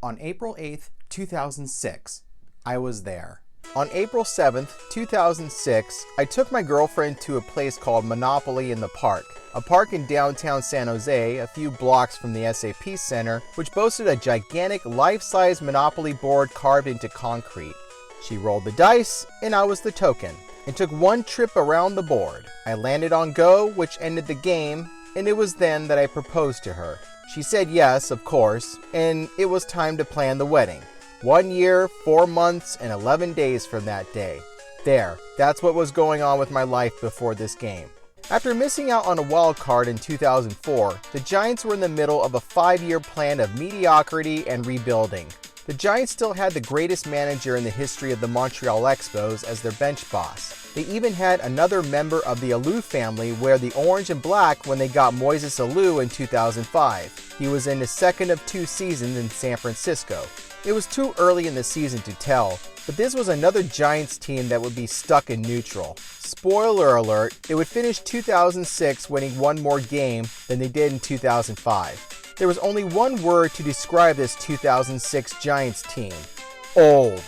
On April 8th, 2006, I was there. On April 7th, 2006, I took my girlfriend to a place called Monopoly in the Park, a park in downtown San Jose, a few blocks from the SAP Center, which boasted a gigantic life-size Monopoly board carved into concrete. She rolled the dice, and I was the token, and took one trip around the board. I landed on go, which ended the game, and it was then that I proposed to her. She said yes, of course, and it was time to plan the wedding. 1 year, 4 months, and 11 days from that day. That's what was going on with my life before this game. After missing out on a wild card in 2004, the Giants were in the middle of a 5-year plan of mediocrity and rebuilding. The Giants still had the greatest manager in the history of the Montreal Expos as their bench boss. They even had another member of the Alou family wear the orange and black when they got Moises Alou in 2005. He was in his second of 2 seasons in San Francisco. It was too early in the season to tell, but this was another Giants team that would be stuck in neutral. Spoiler alert, they would finish 2006 winning one more game than they did in 2005. There was only one word to describe this 2006 Giants team: old.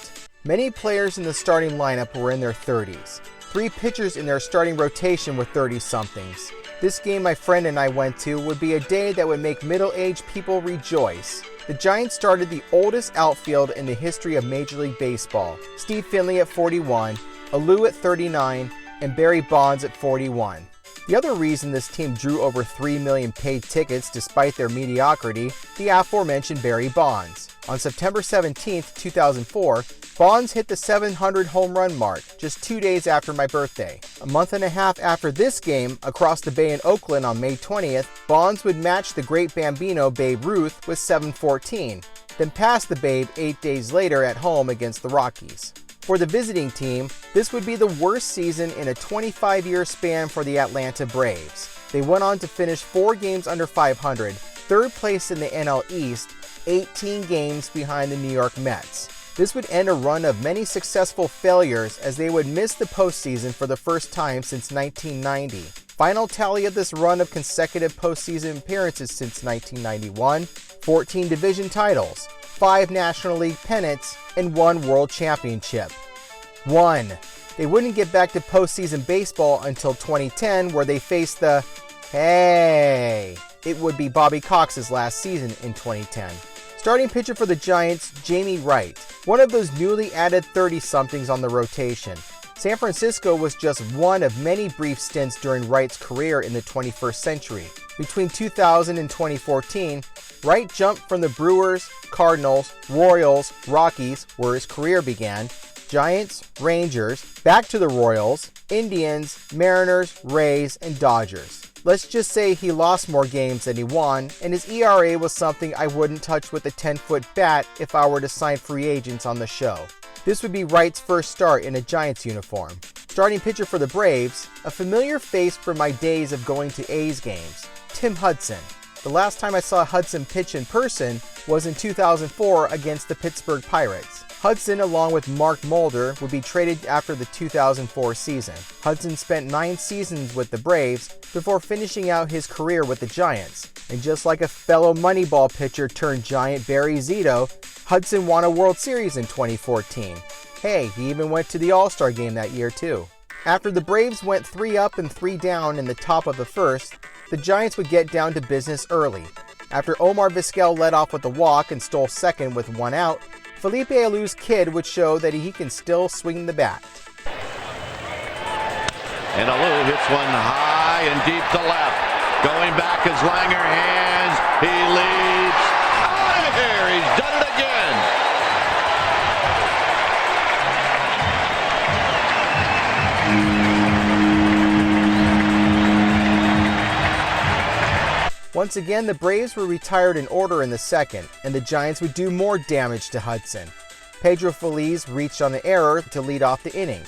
Many players in the starting lineup were in their 30s. 3 pitchers in their starting rotation were 30-somethings. This game my friend and I went to would be a day that would make middle-aged people rejoice. The Giants started the oldest outfield in the history of Major League Baseball: Steve Finley at 41, Alou at 39, and Barry Bonds at 41. The other reason this team drew over 3 million paid tickets despite their mediocrity, the aforementioned Barry Bonds. On September 17, 2004, Bonds hit the 700 home run mark just 2 days after my birthday. A month and a half after this game, across the bay in Oakland on May 20th, Bonds would match the great Bambino Babe Ruth with 714, then pass the Babe 8 days later at home against the Rockies. For the visiting team, this would be the worst season in a 25-year span for the Atlanta Braves. They went on to finish 4 games under 500, 3rd place in the NL East, 18 games behind the New York Mets. This would end a run of many successful failures as they would miss the postseason for the first time since 1990. Final tally of this run of consecutive postseason appearances since 1991, 14 division titles, 5 National League pennants, and 1 World Championship. 1. They wouldn't get back to postseason baseball until 2010, where they faced the... It would be Bobby Cox's last season in 2010. Starting pitcher for the Giants, Jamie Wright, one of those newly added 30-somethings on the rotation. San Francisco was just one of many brief stints during Wright's career in the 21st century. Between 2000 and 2014, Wright jumped from the Brewers, Cardinals, Royals, Rockies, where his career began, Giants, Rangers, back to the Royals, Indians, Mariners, Rays, and Dodgers. Let's just say he lost more games than he won, and his ERA was something I wouldn't touch with a 10-foot bat if I were to sign free agents on the show. This would be Wright's first start in a Giants uniform. Starting pitcher for the Braves, a familiar face from my days of going to A's games, Tim Hudson. The last time I saw Hudson pitch in person was in 2004 against the Pittsburgh Pirates. Hudson, along with Mark Mulder, would be traded after the 2004 season. Hudson spent 9 seasons with the Braves before finishing out his career with the Giants. And just like a fellow Moneyball pitcher turned Giant Barry Zito, Hudson won a World Series in 2014. Hey, he even went to the All-Star game that year too. After the Braves went 3 up and 3 down in the top of the first, the Giants would get down to business early. After Omar Vizquel led off with a walk and stole second with 1 out, Felipe Alou's kid would show that he can still swing the bat. And Alou hits one high and deep to left. Going back as Langer hands. He leaps out of here. He's done it again. Once again, the Braves were retired in order in the second, and the Giants would do more damage to Hudson. Pedro Feliz reached on an error to lead off the inning.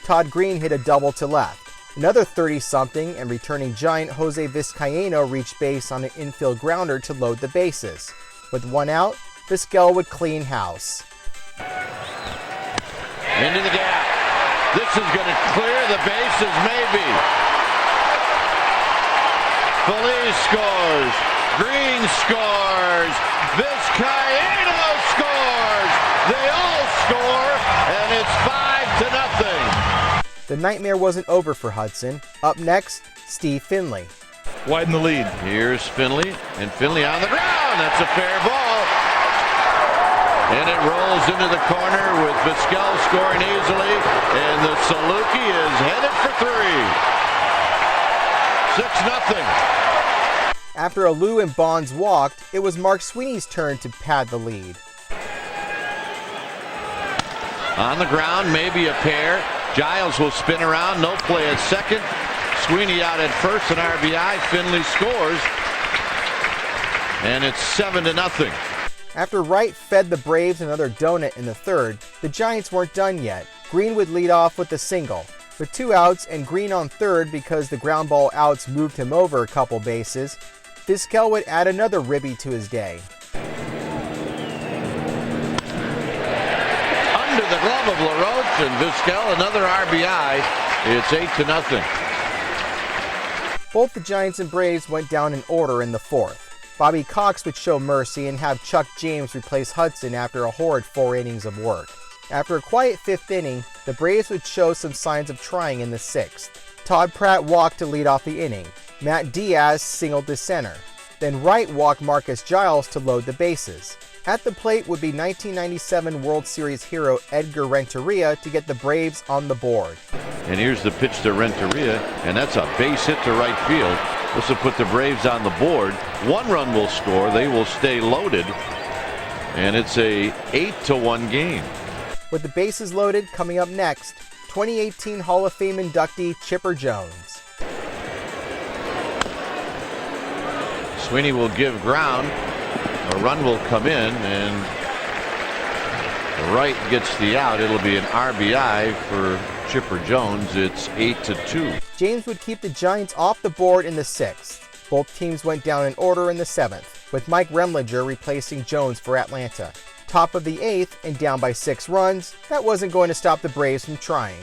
Todd Green hit a double to left. Another 30-something and returning Giant Jose Vizcaíno reached base on an infield grounder to load the bases. With 1 out, Vizquel would clean house. Into the gap. This is going to clear the bases, maybe. Feliz scores. Green scores. Vizcaíno scores. The nightmare wasn't over for Hudson. Up next, Steve Finley. Widen the lead. Here's Finley, and Finley on the ground. That's a fair ball. And it rolls into the corner with Vizquel scoring easily, and the Saluki is headed for three. 6-0. After Alou and Bonds walked, it was Mark Sweeney's turn to pad the lead. On the ground, maybe a pair. Giles will spin around, no play at second. Sweeney out at first, an RBI. Finley scores, and it's 7-0. After Wright fed the Braves another donut in the third, the Giants weren't done yet. Green would lead off with a single. With 2 outs and Green on third because the ground ball outs moved him over a couple bases, Vizquel would add another ribby to his day. Under the glove of LaRoche, and Vizquel another RBI. It's 8-0. Both the Giants and Braves went down in order in the fourth. Bobby Cox would show mercy and have Chuck James replace Hudson after a horrid 4 innings of work. After a quiet 5th inning, the Braves would show some signs of trying in the 6th. Todd Pratt walked to lead off the inning. Matt Diaz singled to center. Then Wright walked Marcus Giles to load the bases. At the plate would be 1997 World Series hero Edgar Renteria to get the Braves on the board. And here's the pitch to Renteria, and that's a base hit to right field. This will put the Braves on the board. 1 run will score. They will stay loaded, and it's a 8-1 game. With the bases loaded, coming up next, 2018 Hall of Fame inductee Chipper Jones. Sweeney will give ground. A run will come in, and Wright gets the out. It'll be an RBI for Chipper Jones. It's 8-2. James would keep the Giants off the board in the 6th. Both teams went down in order in the 7th, with Mike Remlinger replacing Jones for Atlanta. Top of the 8th and down by 6 runs, that wasn't going to stop the Braves from trying.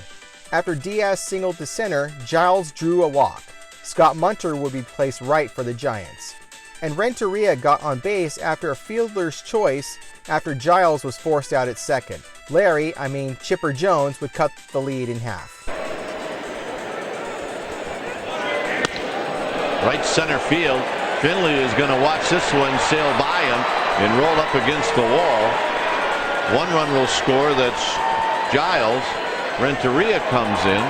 After Diaz singled to center, Giles drew a walk. Scott Munter would be placed right for the Giants. And Renteria got on base after a fielder's choice after Giles was forced out at second. Chipper Jones would cut the lead in half. Right center field. Finley is going to watch this one sail by him and roll up against the wall. 1 run will score. That's Giles. Renteria comes in,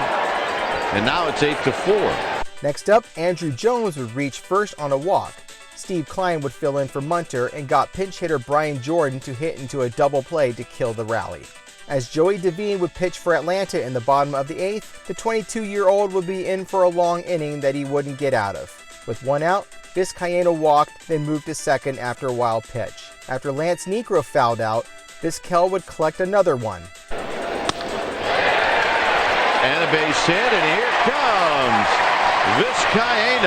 and now it's 8-4. Next up, Andrew Jones would reach first on a walk. Steve Klein would fill in for Munter and got pinch hitter Brian Jordan to hit into a double play to kill the rally. As Joey Devine would pitch for Atlanta in the bottom of the 8th, the 22-year-old would be in for a long inning that he wouldn't get out of. With 1 out, Vizcaíno walked, then moved to second after a wild pitch. After Lance Niekro fouled out, Vizquel would collect another one. And a base hit, and here comes Vizquel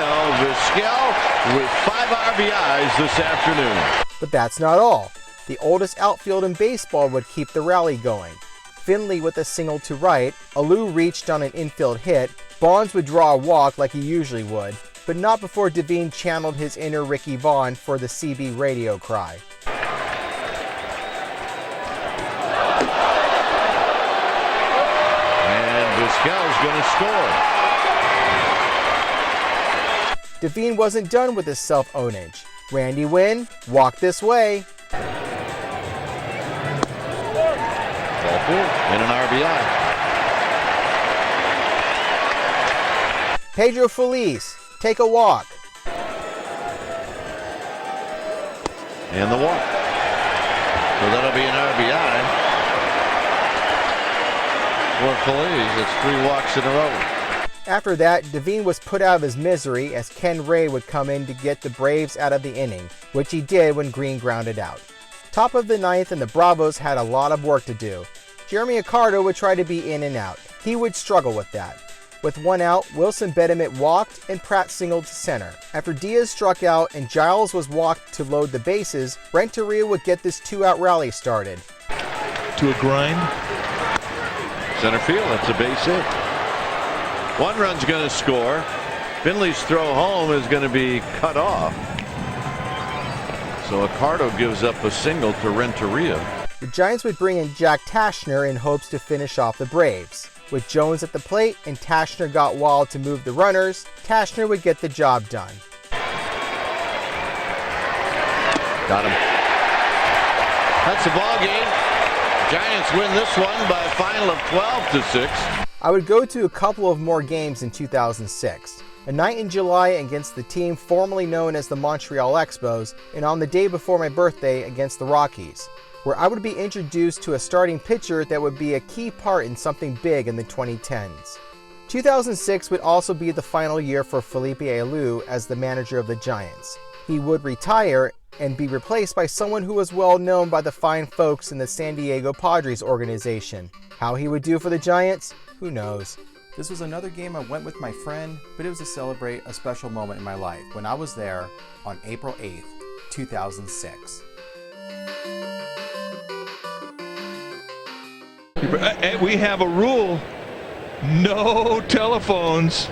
with 5 RBIs this afternoon. But that's not all. The oldest outfield in baseball would keep the rally going. Finley with a single to right, Alou reached on an infield hit, Bonds would draw a walk like he usually would, but not before Devine channeled his inner Ricky Vaughn for the CB radio cry. And Vizquel's going to score. Devine wasn't done with his self-ownage. Randy Wynn, walk this way. And an RBI. Pedro Feliz, take a walk. And the walk. So that'll be an RBI for Feliz. It's 3 walks in a row. After that, Devine was put out of his misery as Ken Ray would come in to get the Braves out of the inning, which he did when Green grounded out. Top of the 9th and the Bravos had a lot of work to do. Jeremy Accardo would try to be in and out. He would struggle with that. With 1 out, Wilson Bedemet walked and Pratt singled to center. After Diaz struck out and Giles was walked to load the bases, Renteria would get this 2-out rally started. To a grind. Center field, that's a base hit. 1 run's going to score. Finley's throw home is going to be cut off. So Accardo gives up a single to Renteria. The Giants would bring in Jack Tashner in hopes to finish off the Braves. With Jones at the plate and Tashner got wild to move the runners, Tashner would get the job done. Got him. That's the ball game. Giants win this one by a final of 12-6. I would go to a couple of more games in 2006. A night in July against the team formerly known as the Montreal Expos, and on the day before my birthday against the Rockies, where I would be introduced to a starting pitcher that would be a key part in something big in the 2010s. 2006 would also be the final year for Felipe Alou as the manager of the Giants. He would retire and be replaced by someone who was well known by the fine folks in the San Diego Padres organization. How he would do for the Giants, who knows. This was another game I went with my friend, but it was to celebrate a special moment in my life when I was there on April 8th, 2006. We have a rule: no telephones